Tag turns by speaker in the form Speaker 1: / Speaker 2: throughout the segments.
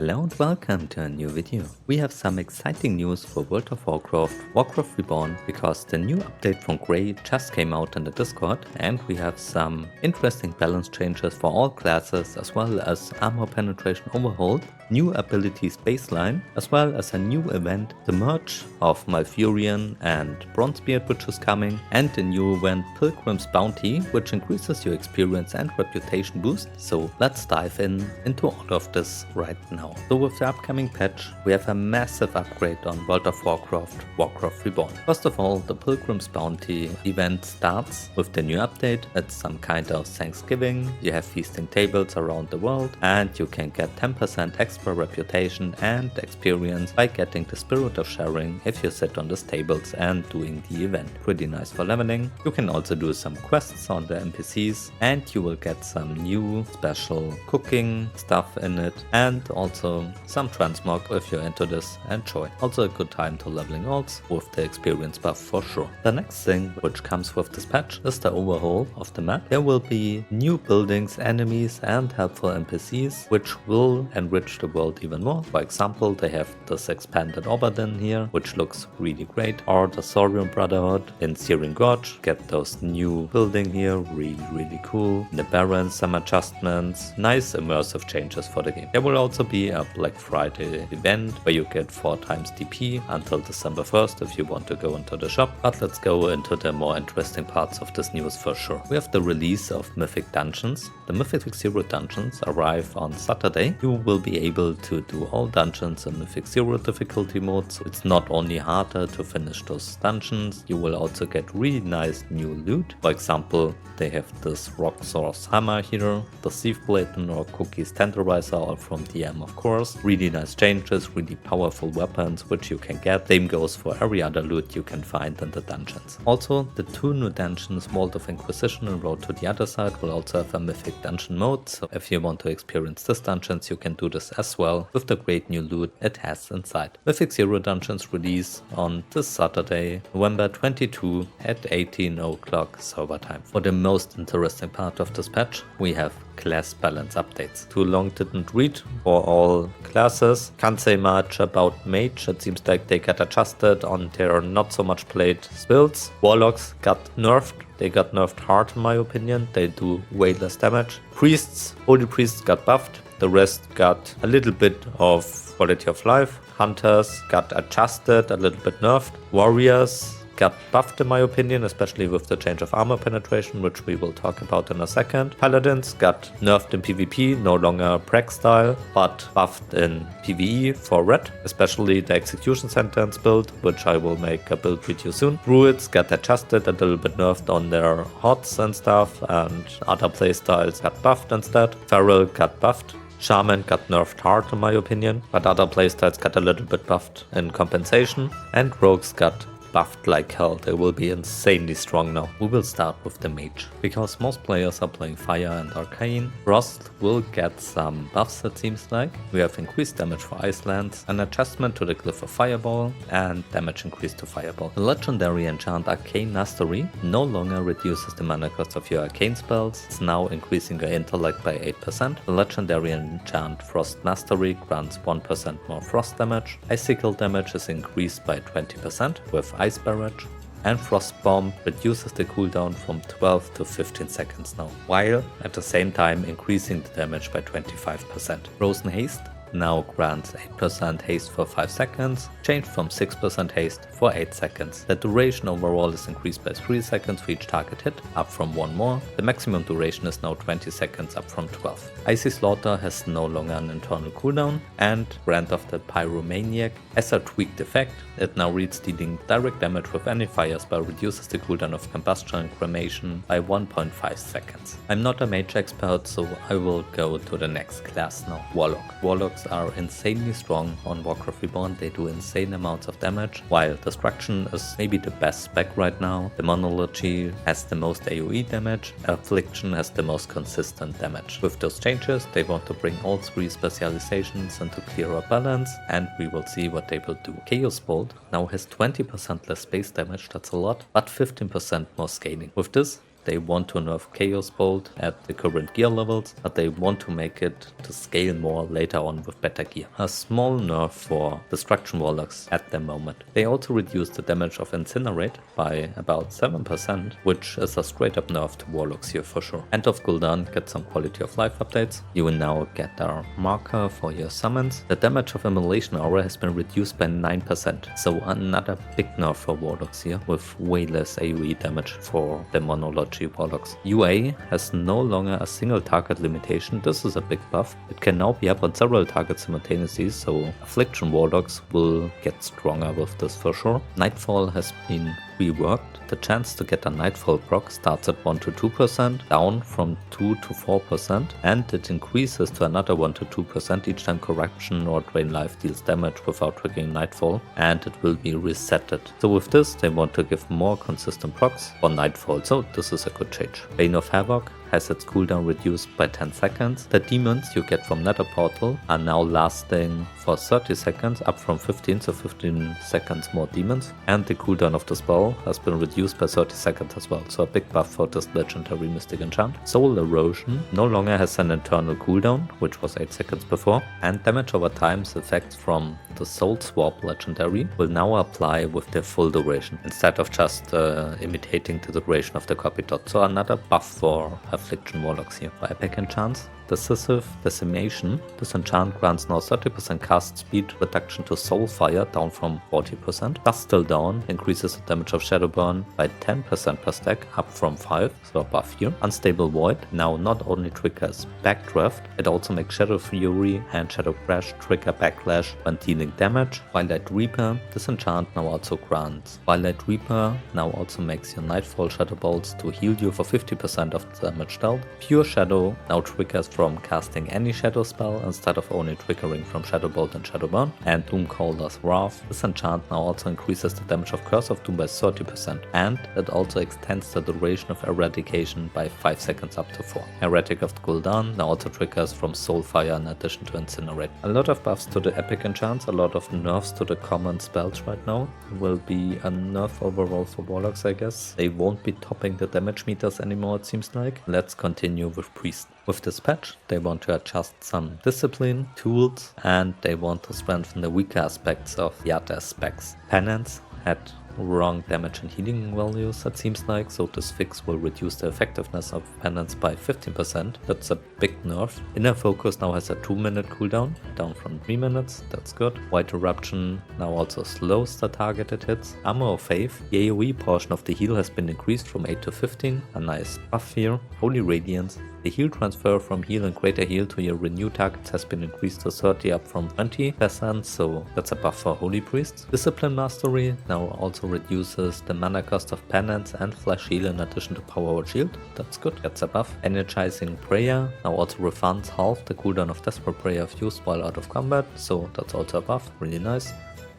Speaker 1: Hello and welcome to a new video. We have some exciting news for World of Warcraft Reborn, because the new update from Grey just came out in the Discord, and we have some interesting balance changes for all classes, as well as armor penetration overhaul, new abilities baseline, as well as a new event, the merge of Malfurion and Bronzebeard, which is coming, and the new event Pigrims Bounty, which increases your experience and reputation boost. So let's dive into all of this right now. So with the upcoming patch, we have a massive upgrade on World of Warcraft Reborn. First of all, the Pigrims Bounty event starts with the new update. It's some kind of Thanksgiving. You have feasting tables around the world, and you can get 10% extra reputation and experience by getting the Spirit of Sharing if you sit on these tables and doing the event. Pretty nice for leveling. You can also do some quests on the NPCs, and you will get some new special cooking stuff in it, and also some transmog if you're into this. Enjoy. Also a good time to leveling alts with the experience buff for sure. The next thing which comes with this patch is the overhaul of the map. There will be new buildings, enemies and helpful NPCs which will enrich the world even more. For example, they have this expanded Paladin here, which looks really great, or the Saurian Brotherhood in Searing Gorge. Get those new building here, really cool. In the Barrens, some adjustments, nice immersive changes for the game. There will also be a Black Friday event where you get 4 times DP until December 1st if you want to go into the shop. But let's go into the more interesting parts of this news for sure. We have the release of Mythic dungeons. The Mythic 0 dungeons arrive on Saturday. You will be able to do all dungeons in Mythic 0 difficulty mode, so it's not only harder to finish those dungeons, you will also get really nice new loot. For example, they have this Rock Source Hammer here, the Sieve Blade or Cookies Tenderizer, all from DM of course. Really nice changes, really powerful weapons which you can get. Same goes for every other loot you can find in the dungeons. Also, the 2 new dungeons, Vault of Inquisition and Road to the Other Side, will also have a Mythic dungeon mode, so if you want to experience these dungeons you can do this as well with the great new loot it has inside. Mythic 0 dungeons release on this Saturday, November 22 at 18 o'clock server time. For the most interesting part of this patch, we have class balance updates. Too long didn't read for all classes. Can't say much about Mage. It seems like they got adjusted on their not so much played builds. Warlocks got nerfed. They got nerfed hard in my opinion. They do way less damage. Priests, Holy Priests got buffed. The rest got a little bit of quality of life. Hunters got adjusted, a little bit nerfed. Warriors got buffed in my opinion, especially with the change of armor penetration, which we will talk about in a second. Paladins got nerfed in PvP, no longer Preg style, but buffed in PvE for red, especially the Execution Sentence build, which I will make a build video soon. Druids got adjusted, a little bit nerfed on their HOTS and stuff, and other playstyles got buffed instead. Feral got buffed. Shaman got nerfed hard in my opinion, but other playstyles got a little bit buffed in compensation, and Rogues got buffed like hell. They will be insanely strong now. We will start with the Mage, because most players are playing Fire and Arcane. Frost will get some buffs it seems like. We have increased damage for Icelands, an adjustment to the Glyph of Fireball, and damage increase to Fireball. The legendary enchant Arcane Mastery no longer reduces the mana cost of your arcane spells. It's now increasing your intellect by 8%. The legendary enchant Frost Mastery grants 1% more frost damage. Icicle damage is increased by 20% with Ice Barrage, and Frost Bomb reduces the cooldown from 12 to 15 seconds now, while at the same time increasing the damage by 25%. Frozen Haste now grants 8% haste for 5 seconds, changed from 6% haste for 8 seconds. The duration overall is increased by 3 seconds for each target hit, up from 1 more. The maximum duration is now 20 seconds, up from 12. Icy Slaughter has no longer an internal cooldown, and Brand of the Pyromaniac has a tweaked effect. It now reads dealing direct damage with any fire spell reduces the cooldown of combustion and cremation by 1.5 seconds. I'm not a mage expert, so I will go to the next class now. Warlock. Warlocks are insanely strong on Warcraft Reborn. They do insane amounts of damage, while Destruction is maybe the best spec right now. Demonology has the most AoE damage. Affliction has the most consistent damage. With those changes, they want to bring all 3 specializations into clearer balance, and we will see what they will do. Chaos Bolt now has 20% less base damage, that's a lot, but 15% more scaling. With this, they want to nerf Chaos Bolt at the current gear levels, but they want to make it to scale more later on with better gear. A small nerf for Destruction Warlocks at the moment. They also reduced the damage of Incinerate by about 7%, which is a straight up nerf to Warlocks here for sure. End of Gul'dan get some quality of life updates. You will now get a marker for your summons. The damage of Immolation Aura has been reduced by 9%, so another big nerf for Warlocks here, with way less AoE damage for the Monology Warlocks. UA has no longer a single target limitation. This is a big buff. It can now be up on several targets simultaneously, so Affliction Warlocks will get stronger with this for sure. Nightfall has been reworked. The chance to get a Nightfall proc starts at 1 to 2%, down from 2 to 4%, and it increases to another 1 to 2% each time Corruption or Drain Life deals damage without triggering Nightfall, and it will be resetted. So with this, they want to give more consistent procs for Nightfall, so this is a good change. Bane of Havoc has its cooldown reduced by 10 seconds. The demons you get from Nether Portal are now lasting for 30 seconds, up from 15, so 15 seconds more demons. And the cooldown of the spell has been reduced by 30 seconds as well, so a big buff for this legendary Mystic enchant. Soul Erosion no longer has an internal cooldown, which was 8 seconds before, and damage over time's effects from the Soul Swap legendary will now apply with their full duration, instead of just imitating the duration of the copy dot. So another buff for Affliction Warlocks here. For epic enchants, Decisive Decimation. This enchant grants now 30% cast speed reduction to Soulfire, down from 40%. Dust Till Dawn increases the damage of Shadowburn by 10% per stack, up from 5, so a buff here. Unstable Void now not only triggers Backdraft, it also makes Shadow Fury and Shadow Crash trigger Backlash when dealing damage. Twilight Reaper. This enchant now also grants. Twilight Reaper now also makes your Nightfall Shadow Bolts to heal you for 50% of the damage dealt. Pure Shadow now triggers from casting any shadow spell instead of only triggering from Shadow Bolt and Shadow Burn. And Doomcaller's Wrath. This enchant now also increases the damage of Curse of Doom by 30%, and it also extends the duration of Eradication by 5 seconds up to 4. Heretic of the Gul'dan now also triggers from Soulfire in addition to Incinerate. A lot of buffs to the epic enchants, a lot of nerfs to the common spells right now. Will be a nerf overall for Warlocks, I guess. They won't be topping the damage meters anymore, it seems like. Let's continue with Priest. With this patch, they want to adjust some discipline, tools, and they want to strengthen the weaker aspects of the other specs. Penance had wrong damage and healing values, it seems like, so this fix will reduce the effectiveness of Penance by 15%. That's a big nerf. Inner Focus now has a 2-minute cooldown, down from 3 minutes, that's good. White Eruption now also slows the targeted hits. Armor of Faith, the AoE portion of the heal has been increased from 8 to 15, a nice buff here. Holy Radiance, the heal transfer from heal and greater heal to your renew targets has been increased to 30, up from 20%, so that's a buff for Holy Priests. Discipline Mastery now also reduces the mana cost of Penance and Flash Heal in addition to Power or Shield, that's good, that's a buff. Energizing Prayer now also refunds half the cooldown of Desperate Prayer if used while out of combat, so that's also a buff, really nice.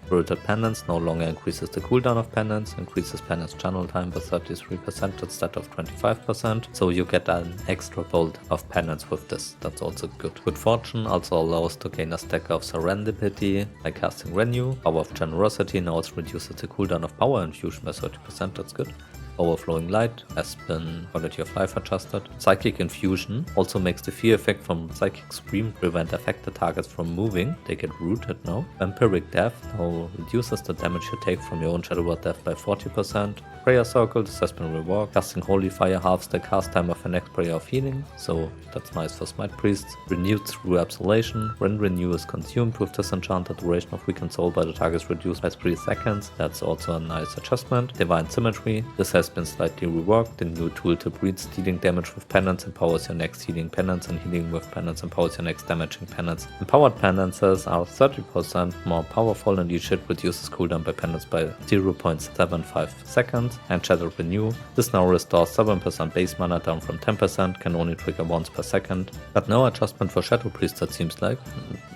Speaker 1: Brutal Penance no longer increases the cooldown of Penance, increases Penance channel time by 33% instead of 25%, so you get an extra bolt of Penance with this, that's also good. Good Fortune also allows to gain a stack of Serendipity by casting Renew. Power of Generosity now also reduces the cooldown of Power Infusion by 30%, that's good. Overflowing Light has been quality of life adjusted. Psychic Infusion also makes the fear effect from Psychic Scream prevent affected targets from moving. They get rooted now. Vampiric Death now reduces the damage you take from your own Shadow Word Death by 40%. Prayer Circle, this has been reworked. Casting Holy Fire halves the cast time of the next Prayer of Healing, so that's nice for Smite Priests. Renewed through Absolution. When Renew is consumed with this enchant, the duration of Weakened Soul by the target is reduced by 3 seconds. That's also a nice adjustment. Divine Symmetry, this has been slightly reworked. The new tool to breed dealing damage with Penance empowers your next healing Penance, and healing with Penance empowers your next damaging Penance. Empowered Penances are 30% more powerful, and each hit reduces cooldown by Penance by 0.75 seconds. And Shadow Renew, this now restores 7% base mana, down from 10%, can only trigger once per second. But no adjustment for Shadow Priest, it seems like.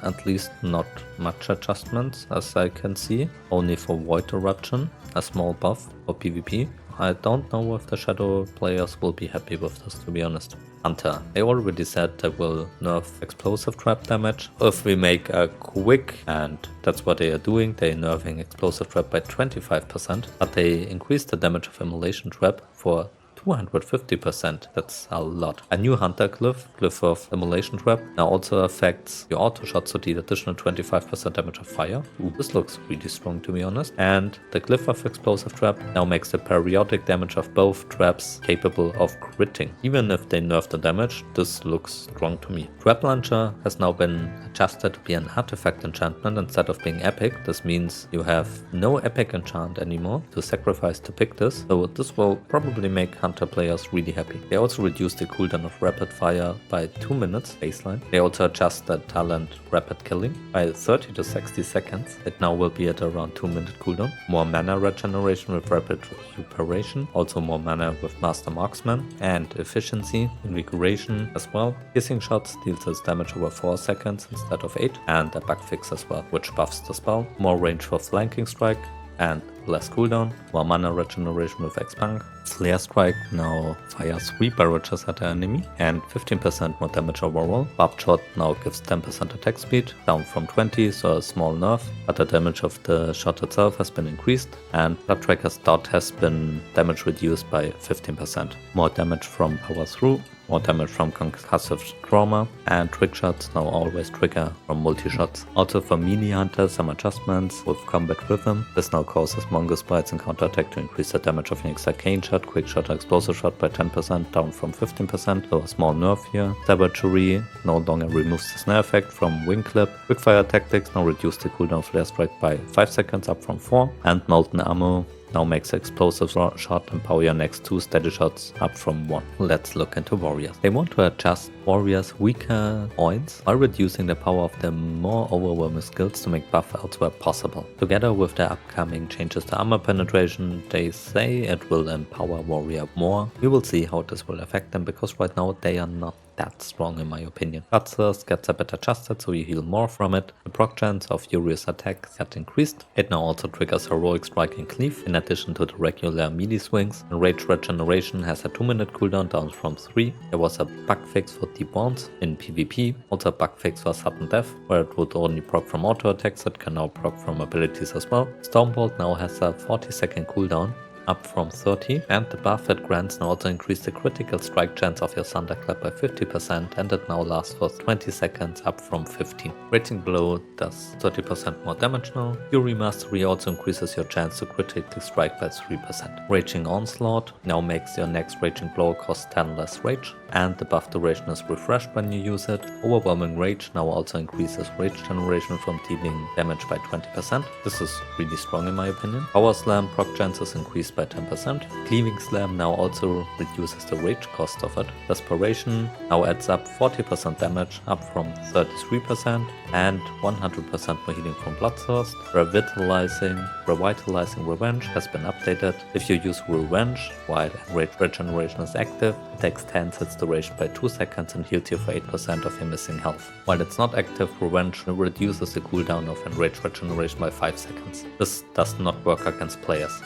Speaker 1: At least not much adjustments as I can see. Only for Void Eruption, a small buff for PvP. I don't know if the Shadow players will be happy with this, to be honest. Hunter. I already said they will nerf explosive trap damage. If we make a quick, and that's what they are doing, they're nerfing explosive trap by 25%, but they increase the damage of immolation trap for 250%. That's a lot. A new Hunter Glyph of Immolation Trap, now also affects your auto shot, so deal additional 25% damage of fire. Ooh, this looks really strong to be honest. And the Glyph of Explosive Trap now makes the periodic damage of both traps capable of critting. Even if they nerf the damage, this looks strong to me. Trap Launcher has now been adjusted to be an artifact enchantment instead of being epic. This means you have no epic enchant anymore to sacrifice to pick this, so this will probably make Hunter players really happy. They also reduce the cooldown of Rapid Fire by 2 minutes baseline. They also adjust the talent Rapid Killing by 30 to 60 seconds. It now will be at around 2-minute cooldown. More mana regeneration with Rapid Recuperation, also more mana with Master Marksman, and efficiency, invigoration as well. Piercing Shots deals its damage over 4 seconds instead of 8, and a bug fix as well, which buffs the spell. More range for Flanking Strike, and less cooldown, more mana regeneration with Expunk. Flare Strike now fires 3 barrages at the enemy and 15% more damage overall. Barbed Shot now gives 10% attack speed, down from 20, so a small nerf, but the damage of the shot itself has been increased, and Blood Tracker's dot has been damage reduced by 15%. More damage from Power Through, more damage from concussive trauma, and trick shots now always trigger from multi-shots. Also for melee hunters, some adjustments with combat rhythm. This now causes Mongoose Bites and counterattack to increase the damage of Phoenix Arcane Shot, Quick Shot, or Explosive Shot by 10%, down from 15%, so a small nerf here. Savagery no longer removes the snare effect from Wing Clip. Quickfire Tactics now reduce the cooldown of Flare Strike by 5 seconds, up from 4, and Molten Ammo now makes Explosive Shot and power your next 2 steady shots up from 1. Let's look into Warriors. They want to adjust Warriors' weaker points by reducing the power of their more overwhelming skills to make buff elsewhere possible. Together with the upcoming changes to armor penetration, they say it will empower Warrior more. We will see how this will affect them, because right now they are not that strong in my opinion. Bloodthirst gets a bit adjusted, so you heal more from it. The proc chance of Furious Attack got increased. It now also triggers Heroic Strike and Cleave in addition to the regular melee swings. And Rage Regeneration has a 2-minute cooldown down from 3. There was a bug fix for Deep Wounds in PvP, also a bug fix for Sudden Death, where it would only proc from auto attacks. It can now proc from abilities as well. Stormbolt now has a 40-second cooldown, up from 30, and the buff it grants now also increased the critical strike chance of your Thunderclap by 50%, and it now lasts for 20 seconds, up from 15. Raging Blow does 30% more damage now. Fury Mastery also increases your chance to critically strike by 3%. Raging Onslaught now makes your next Raging Blow cost 10 less rage, and the buff duration is refreshed when you use it. Overwhelming Rage now also increases rage generation from dealing damage by 20%. This is really strong in my opinion. Power Slam proc chances increased by 10%. Cleaving Slam now also reduces the rage cost of it. Desperation now adds up 40% damage, up from 33%, and 100% more healing from Bloodthirst. Revitalizing Revenge has been updated. If you use Revenge while Rage Regeneration is active, it extends its duration by 2 seconds and heals you for 8% of your missing health. While it's not active, Revenge reduces the cooldown of Enrage Regeneration by 5 seconds. This does not work against players.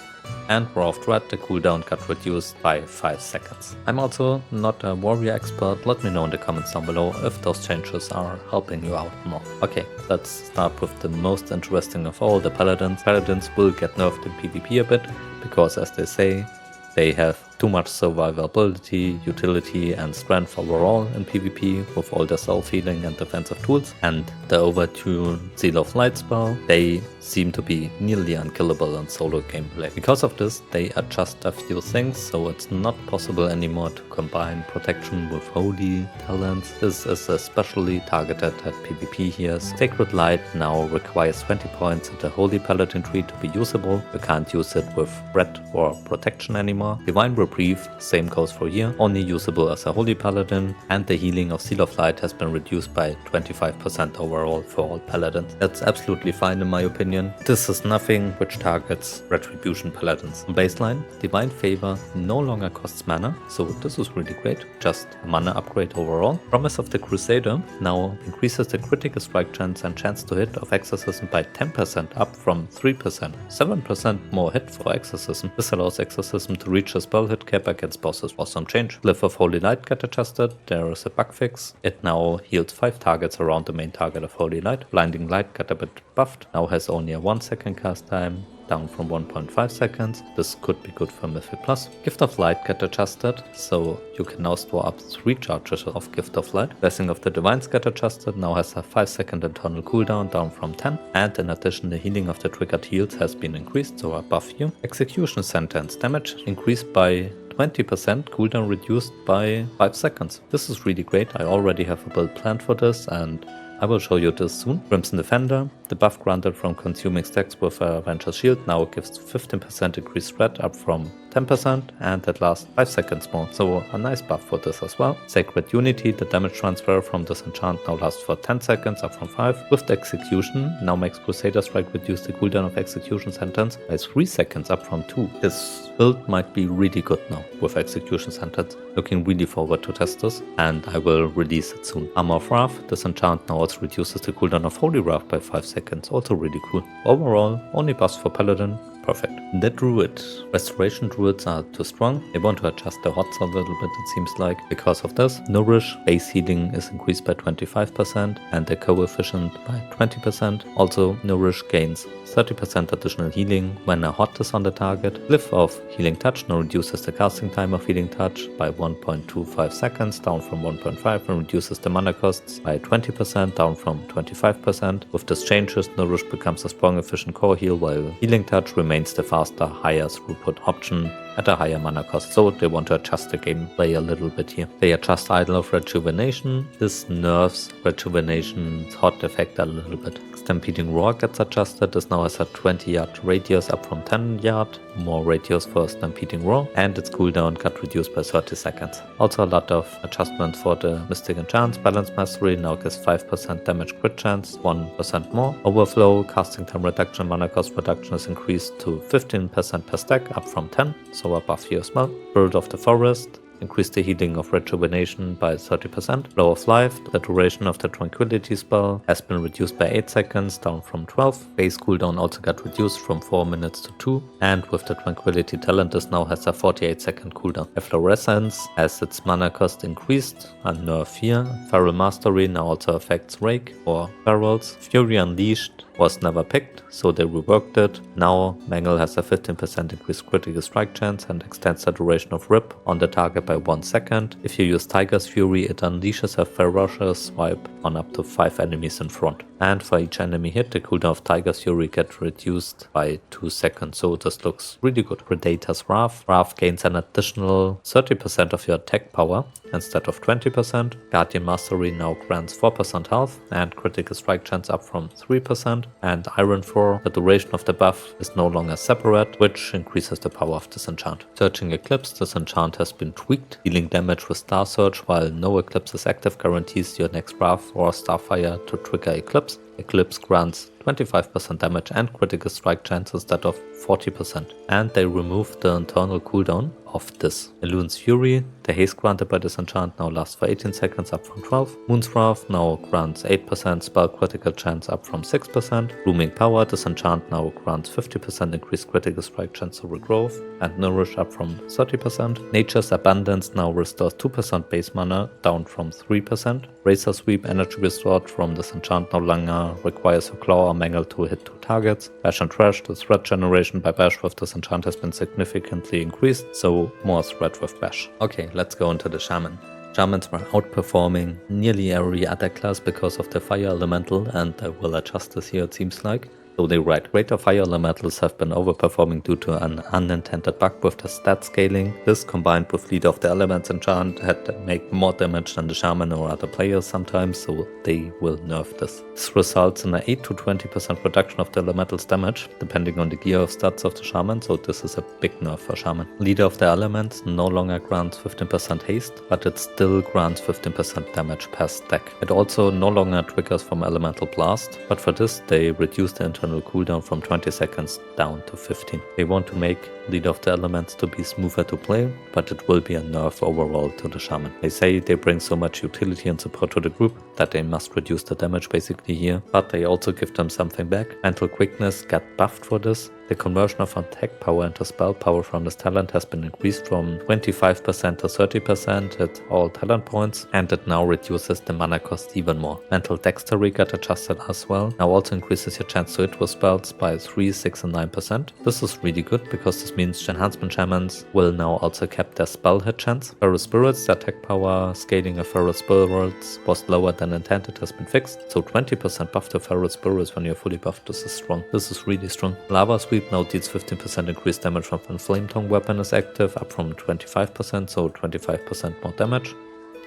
Speaker 1: And Roar of Dread, the cooldown got reduced by 5 seconds. I'm also not a warrior expert. Let me know in the comments down below if those changes are helping you out more. Okay, let's start with the most interesting of all, the Paladins. Paladins will get nerfed in PvP a bit, because as they say, they have too much survivability, utility, and strength overall in PvP with all their self-healing and defensive tools, and the overtuned Seal of Light spell. They seem to be nearly unkillable in solo gameplay. Because of this, they adjust a few things, so it's not possible anymore to combine protection with holy talents. This is especially targeted at PvP here. Sacred Light now requires 20 points in the Holy Paladin tree to be usable. You can't use it with Red or Protection anymore. Divine Reprieve, same goes for here, only usable as a Holy Paladin, and the healing of Seal of Light has been reduced by 25% overall for all Paladins. That's absolutely fine in my opinion. This is nothing which targets Retribution Paladins. On baseline, Divine Favor no longer costs mana, so this is really great, just a mana upgrade overall. Promise of the Crusader now increases the critical strike chance and chance to hit of Exorcism by 10%, up from 3%. 7% more hit for Exorcism. This allows Exorcism to reach a spell hit cap against bosses. Awesome change. Glyph of Holy Light got adjusted. There is a bug fix. It now heals 5 targets around the main target of Holy Light. Blinding Light got a bit buffed. Now has only a 1 second cast time. down from 1.5 seconds. This could be good for Mythic Plus. Gift of Light get adjusted, so you can now store up 3 charges of Gift of Light. Blessing of the Divines get adjusted, now has a 5-second internal cooldown down from 10. And in addition, the healing of the triggered heals has been increased, so a buff here. Execution Sentence damage increased by 20%, cooldown reduced by 5 seconds. This is really great. I already have a build planned for this and I will show you this soon. Crimson Defender, the buff granted from consuming stacks with a Avenger's Shield now gives 15% increased spread up from 10% and that lasts 5 seconds more, so a nice buff for this as well. Sacred Unity, the damage transfer from this enchant now lasts for 10 seconds up from 5. With the Execution, now makes Crusader Strike reduce the cooldown of Execution Sentence by 3 seconds up from 2. This build might be really good now with Execution Sentence. Looking really forward to test this and I will release it soon. Armor of Wrath, this enchant now also reduces the cooldown of Holy Wrath by 5 seconds, also really cool. Overall, only buffs for Paladin. Perfect. The Druid. Restoration Druids are too strong. They want to adjust the HOTS a little bit, it seems like. Because of this, Nourish base healing is increased by 25% and the coefficient by 20%. Also, Nourish gains 30% additional healing when a HOT is on the target. Glyph of Healing Touch now reduces the casting time of Healing Touch by 1.25 seconds, down from 1.5, and reduces the mana costs by 20%, down from 25%. With these changes, Nourish becomes a strong, efficient core heal, while Healing Touch remains the faster, higher throughput option at a higher mana cost, so they want to adjust the gameplay a little bit here. They adjust Idol of Rejuvenation. This nerfs Rejuvenation's hot effect a little bit. Stampeding Roar gets adjusted. This now has a 20-yard radius up from 10-yard. More radius for Stampeding Roar, and its cooldown got reduced by 30 seconds. Also a lot of adjustments for the Mystic Enchants. Balance Mastery now gives 5% damage crit chance, 1% more. Overflow, casting time reduction, mana cost reduction is increased to 15% per stack, up from 10, so a buff here as well. Spirit of the Forest, increase the healing of Rejuvenation by 30%. Flow of Life, the duration of the Tranquility spell has been reduced by 8 seconds, down from 12. Base cooldown also got reduced from 4 minutes to 2. And with the Tranquility talent, this now has a 48-second cooldown. Efflorescence has its mana cost increased, a nerf here. Feral Mastery now also affects Rake or Ferals. Fury Unleashed was never picked, so they reworked it. Now Mangle has a 15% increased critical strike chance and extends the duration of Rip on the target by 1 second. If you use Tiger's Fury, it unleashes a ferocious swipe on up to 5 enemies in front. And for each enemy hit, the cooldown of Tiger's Fury gets reduced by 2 seconds, so this looks really good. Predator's Wrath. Wrath gains an additional 30% of your attack power instead of 20%. Guardian Mastery now grants 4% health and critical strike chance up from 3%. And Iron 4, the duration of the buff is no longer separate, which increases the power of this enchant. Searching Eclipse, this enchant has been tweaked. Dealing damage with Star Search while no Eclipse is active guarantees your next Wrath or Starfire to trigger Eclipse. Eclipse grants 25% damage and critical strike chance instead of 40%. And they removed the internal cooldown of this. Elune's Fury, the haste granted by this enchant now lasts for 18 seconds up from 12. Moon's Wrath now grants 8% spell critical chance up from 6%. Blooming Power, this enchant now grants 50% increased critical strike chance to regrowth and Nourish up from 30%. Nature's Abundance now restores 2% base mana down from 3%. Razor Sweep, energy restored from this enchant no longer requires a Claw or Mangle to hit 2 targets. Bash and Trash, the threat generation by Bash with this enchant has been significantly increased, so more threat with Bash. Okay, let's go into the Shaman. Shamans were outperforming nearly every other class because of the fire elemental, and I will adjust this here, it seems like. So they write, greater fire elementals have been overperforming due to an unintended bug with the stat scaling. This combined with Leader of the Elements enchant had to make more damage than the Shaman or other players sometimes, so they will nerf this. This results in an 8 to 20% reduction of the elemental's damage, depending on the gear of stats of the Shaman, so this is a big nerf for Shaman. Leader of the Elements no longer grants 15% haste, but it still grants 15% damage per stack. It also no longer triggers from Elemental Blast, but for this they reduce the internal cooldown from 20 seconds down to 15. They want to make Leader of the Elements to be smoother to play, but it will be a nerf overall to the Shaman. They say they bring so much utility and support to the group that they must reduce the damage basically here, but they also give them something back. Mental Quickness got buffed for this. The conversion of attack power into spell power from this talent has been increased from 25% to 30% at all talent points, and it now reduces the mana cost even more. Mental Dexterity got adjusted as well, now also increases your chance to hit with spells by 3, 6 and 9%. This is really good because this means enhancement shamans will now also cap their spell hit chance. Feral Spirits, the attack power scaling of Feral Spirits was lower than intended, has been fixed, so 20% buff to Feral Spirits when you're fully buffed. This is strong. This is really strong. Lava Sweep now deals 15% increased damage from when Flame Tongue weapon is active, up from 25%, so 25% more damage.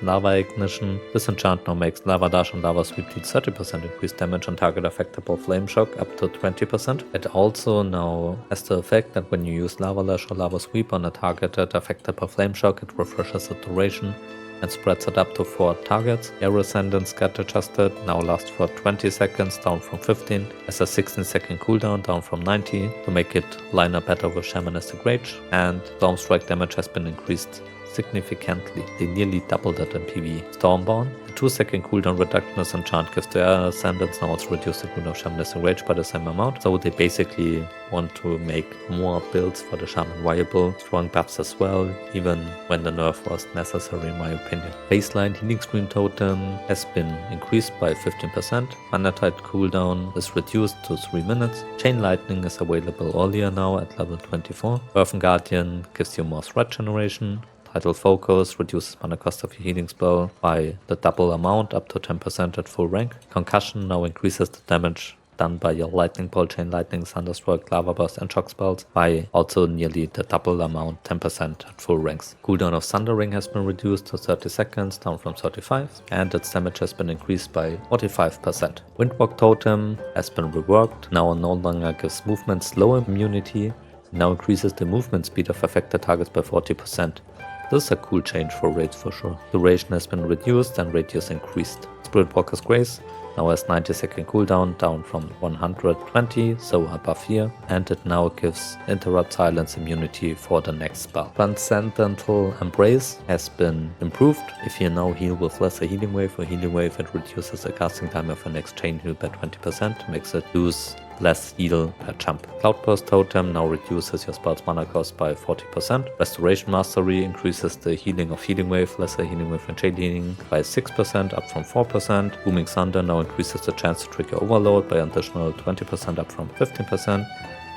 Speaker 1: Lava Ignition. This enchant now makes Lava Dash and Lava Sweep deal 30% increased damage on target affected by Flame Shock, up to 20%. It also now has the effect that when you use Lava Dash or Lava Sweep on a target affected by Flame Shock, it refreshes the duration and spreads it up to 4 targets. Air Ascendance got adjusted, now lasts for 20 seconds, down from 15, as a 16-second cooldown, down from 90, to make it line up better with Shamanistic Rage, and Storm Strike damage has been increased significantly. They nearly doubled it in PvE. Stormborn, a 2-second cooldown reduction as enchant gives to Air Ascendance, now also reduce the cooldown of Shamanistic Rage by the same amount. So they basically want to make more builds for the Shaman viable. Strong buffs as well, even when the nerf was necessary in my opinion. Baseline Healing Stream Totem has been increased by 15%. Manatite cooldown is reduced to 3 minutes. Chain Lightning is available earlier now at level 24. Earthen Guardian gives you more threat generation. Vital Focus reduces mana cost of your healing spell by the double amount, up to 10% at full rank. Concussion now increases the damage done by your Lightning Bolt, Chain Lightning, Thunderstruck, Lava Burst and Shock spells by also nearly the double amount, 10% at full ranks. Cooldown of Thundering has been reduced to 30 seconds, down from 35, and its damage has been increased by 45%. Windwalk Totem has been reworked, now no longer gives movement slow immunity, now increases the movement speed of affected targets by 40%. This is a cool change for raids for sure. Duration has been reduced and radius increased. Spirit Walker's Grace now has 90-second cooldown, down from 120, so above here, and it now gives Interrupt Silence immunity for the next spell. Transcendental Embrace has been improved. If you now heal with lesser healing wave or healing wave, it reduces the casting time of your next chain heal by 20%, makes it lose less heal per jump. Cloudburst Totem now reduces your spell's mana cost by 40%. Restoration Mastery increases the healing of Healing Wave, lesser healing wave and chain healing by 6%, up from 4%. Booming Thunder now increases the chance to trigger Overload by an additional 20%, up from 15%.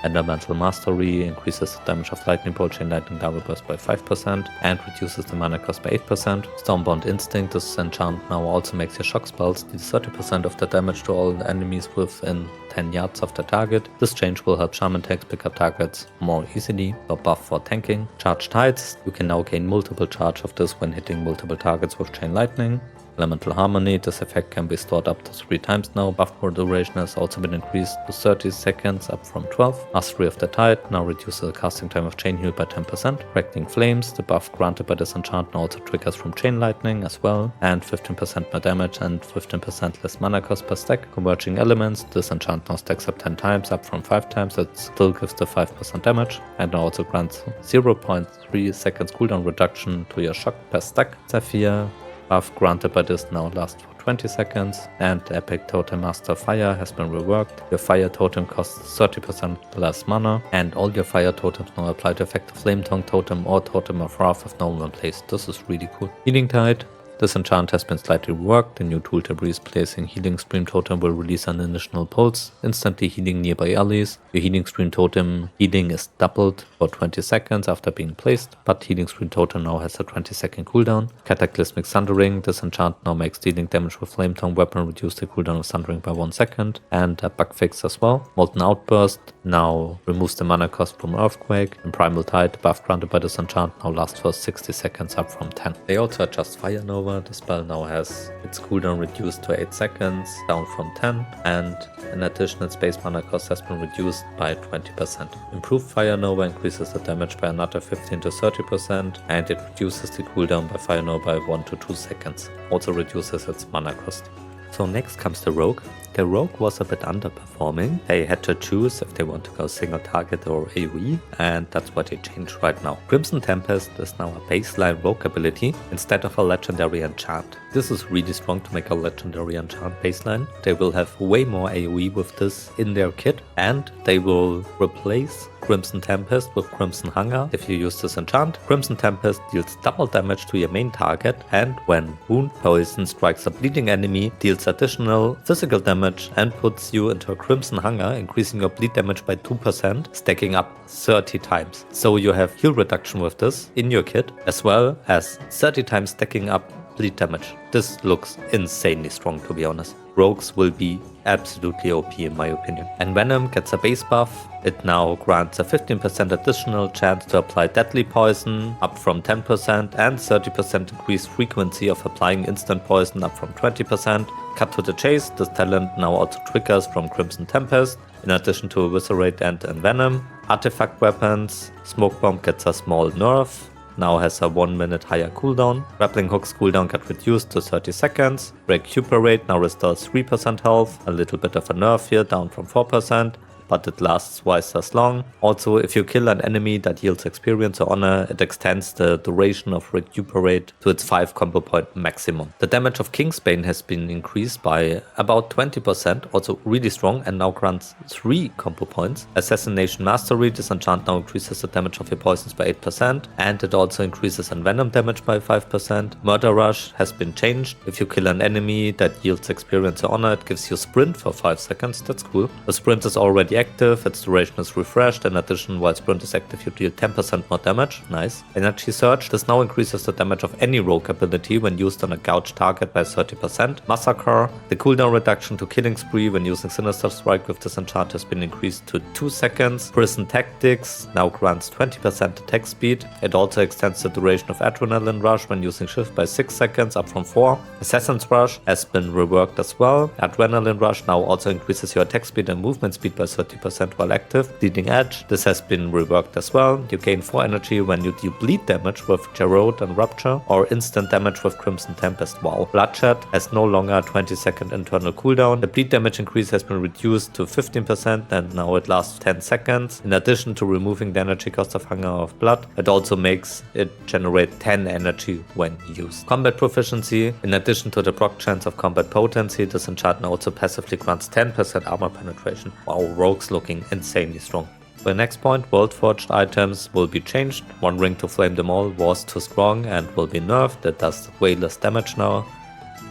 Speaker 1: Elemental Mastery increases the damage of Lightning Bolt, Chain Lightning, Double Burst by 5% and reduces the mana cost by 8%. Stormbound Instinct, this enchant now also makes your shock spells deal 30% of the damage to all enemies within 10 yards of the target. This change will help Shaman tanks pick up targets more easily, or buff for tanking. Charged Tides, you can now gain multiple charge of this when hitting multiple targets with Chain Lightning. Elemental Harmony, this effect can be stored up to 3 times now. Buff for duration has also been increased to 30 seconds, up from 12. Mastery of the Tide now reduces the casting time of Chain Heal by 10%. Correcting Flames, the buff granted by this enchant now also triggers from Chain Lightning as well, and 15% more damage and 15% less mana cost per stack. Converging Elements, this enchant now stacks up 10 times, up from 5 times. It still gives the 5% damage, and now also grants 0.3 seconds cooldown reduction to your shock per stack. Zephyr, buff granted by this now lasts for 20 seconds, and Epic Totem Master Fire has been reworked. Your Fire Totem costs 30% less mana, and all your Fire Totems now apply to effect a Flame Tongue Totem or Totem of Wrath if no one plays. This is really cool. Healing Tide. This enchant has been slightly reworked. The new tool Debris placing Healing Stream Totem will release an additional pulse, instantly healing nearby allies. Your Healing Stream Totem healing is doubled for 20 seconds after being placed, but Healing Stream Totem now has a 20-second cooldown. Cataclysmic Thundering. This enchant now makes dealing damage with Flame Tongue weapon reduce the cooldown of Thundering by 1 second, and a bug fix as well. Molten Outburst now removes the mana cost from Earthquake, and Primal Tide, buff granted by this enchant, now lasts for 60 seconds, up from 10. They also adjust Fire Nova. The spell now has its cooldown reduced to 8 seconds, down from 10, and in addition its base mana cost has been reduced by 20%. Improved Fire Nova increases the damage by another 15 to 30%, and it reduces the cooldown by Fire Nova by 1 to 2 seconds. Also reduces its mana cost. So next comes the Rogue. the rogue was a bit underperforming. They had to choose if they want to go single target or AoE, and that's what they changed right now. Crimson Tempest is now a baseline rogue ability instead of a legendary enchant. This is really strong to make a legendary enchant baseline. They will have way more AoE with this in their kit, and they will replace Crimson Tempest with Crimson Hunger. If you use this enchant, Crimson Tempest deals double damage to your main target, and when Wound Poison strikes a bleeding enemy, deals additional physical damage and puts you into a Crimson Hunger, increasing your bleed damage by 2%, stacking up 30 times. So you have heal reduction with this in your kit, as well as 30 times stacking up bleed damage. This looks insanely strong, to be honest. Rogues will be absolutely OP in my opinion. And Venom gets a base buff. It now grants a 15% additional chance to apply deadly poison, up from 10%, and 30% increased frequency of applying instant poison, up from 20%. Cut to the chase, this talent now also triggers from Crimson Tempest, in addition to Eviscerate and Envenom. Artifact weapons, Smoke Bomb gets a small nerf, now has a 1 minute higher cooldown. Grappling Hook's cooldown got reduced to 30 seconds. Recuperate now restores 3% health, a little bit of a nerf here, down from 4%. But it lasts twice as long. Also, if you kill an enemy that yields experience or honor, it extends the duration of Recuperate to its 5 combo point maximum. The damage of Kingsbane has been increased by about 20%, also really strong, and now grants 3 combo points. Assassination Mastery, this enchant now increases the damage of your poisons by 8%, and it also increases Envenom damage by 5%. Murder Rush has been changed. If you kill an enemy that yields experience or honor, it gives you Sprint for 5 seconds, that's cool. The Sprint is already active, its duration is refreshed. In addition, while Sprint is active, you deal 10% more damage. Nice. Energy Surge. This now increases the damage of any rogue ability when used on a gouged target by 30%. Massacre. The cooldown reduction to Killing Spree when using Sinister Strike with this enchant has been increased to 2 seconds. Prison Tactics now grants 20% attack speed. It also extends the duration of Adrenaline Rush when using Shift by 6 seconds, up from 4. Assassin's Rush has been reworked as well. Adrenaline Rush now also increases your attack speed and movement speed by 30% while active. Bleeding Edge, this has been reworked as well. You gain 4 energy when you deal bleed damage with Gerode and Rupture, or instant damage with Crimson Tempest. Wow. Bloodshed has no longer a 20-second internal cooldown. The bleed damage increase has been reduced to 15%, and now it lasts 10 seconds. In addition to removing the energy cost of Hunger of Blood, it also makes it generate 10 energy when used. Combat Proficiency. In addition to the proc chance of combat potency, this enchant also passively grants 10% armor penetration. Wow, rogues looking insanely strong. The next point, Worldforged items will be changed. One Ring to Flame Them All was too strong and will be nerfed. It does way less damage now.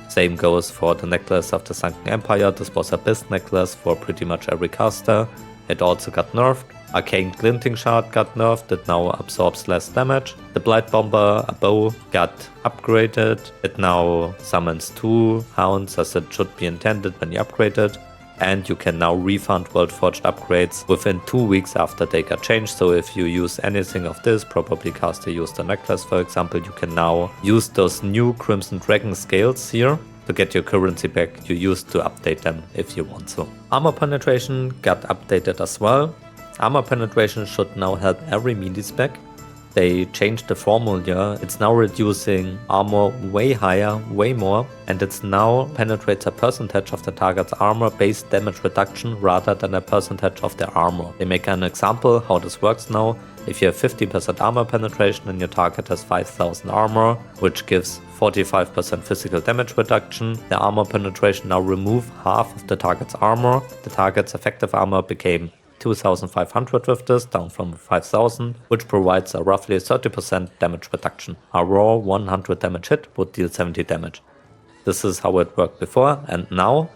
Speaker 1: Same goes for the Necklace of the Sunken Empire. This was a best necklace for pretty much every caster. It also got nerfed. Arcane Glinting Shard got nerfed, it now absorbs less damage. The Blight Bomber, a bow, got upgraded. It now summons 2 hounds as it should be intended when you upgrade it. And you can now refund Worldforged upgrades within 2 weeks after they got changed. So if you use anything of this, probably caster used the necklace for example, you can now use those new Crimson Dragon scales here to get your currency back you used to update them if you want to. Armor penetration got updated as well. Armor penetration should now help every melee spec. They changed the formula. It's now reducing armor way higher, way more, and it's now penetrates a percentage of the target's armor-based damage reduction rather than a percentage of their armor. They make an example how this works now. If you have 50% armor penetration and your target has 5000 armor, which gives 45% physical damage reduction, the armor penetration now remove half of the target's armor. The target's effective armor became 2500 with this, down from 5000, which provides a roughly 30% damage reduction. A raw 100 damage hit would deal 70 damage. This is how it worked before, and now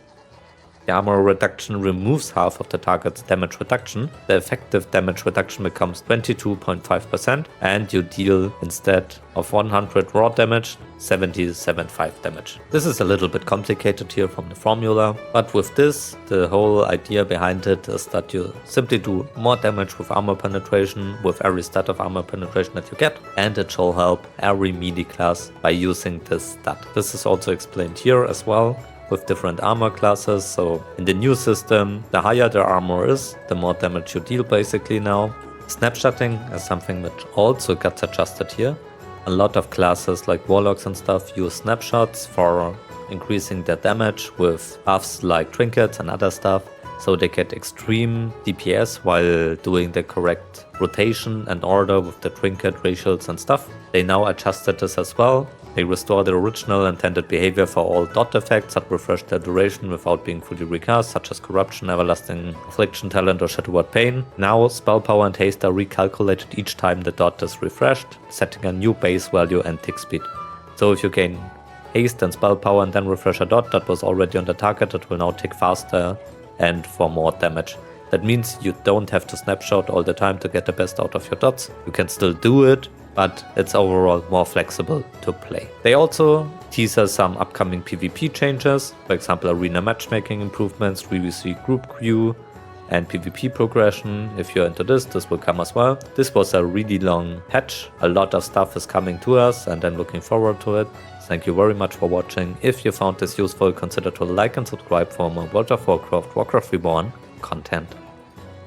Speaker 1: the armor reduction removes half of the target's damage reduction. The effective damage reduction becomes 22.5%, and you deal, instead of 100 raw damage, 77.5 damage. This is a little bit complicated here from the formula, but with this, the whole idea behind it is that you simply do more damage with armor penetration with every stat of armor penetration that you get, and it shall help every melee class by using this stat. This is also explained here as well, with different armor classes. So in the new system, the higher the armor is, the more damage you deal basically now. Snapshotting is something which also gets adjusted here. A lot of classes like Warlocks and stuff use snapshots for increasing their damage with buffs like trinkets and other stuff, so they get extreme DPS while doing the correct rotation and order with the trinket ratios and stuff. They now adjusted this as well. They restore the original intended behavior for all dot effects that refresh their duration without being fully recast, such as Corruption, Everlasting Affliction Talent, or Shadow Word Pain. Now, Spell Power and Haste are recalculated each time the dot is refreshed, setting a new base value and tick speed. So if you gain Haste and Spell Power and then refresh a dot that was already on the target, it will now tick faster and for more damage. That means you don't have to snapshot all the time to get the best out of your dots. You can still do it, but it's overall more flexible to play. They also teaser some upcoming PvP changes, for example arena matchmaking improvements, 3v3 group queue, and PvP progression. If you're into this will come as well. This was a really long patch. A lot of stuff is coming to us and I'm looking forward to it. Thank you very much for watching. If you found this useful, consider to like and subscribe for more World of Warcraft Reborn content.